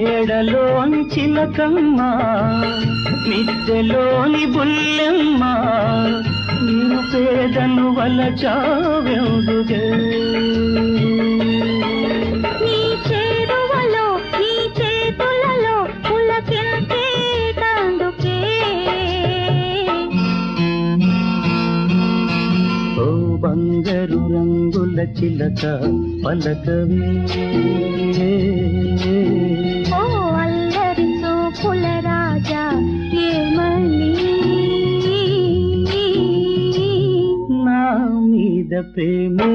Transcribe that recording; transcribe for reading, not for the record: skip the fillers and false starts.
మేడలోని చిలకమ్మ మిద్దెలోని బుల్లెమ్మ నేను పేదను వలచావెందుకే నీ చేరువలో నీ చేతులలో పులకించేటందుకే ఓ బంగారు రంగుల చిలక పలకవే ఓ అల్లరి చూపుల రాజా ఏమని నా మీద ప్రేమే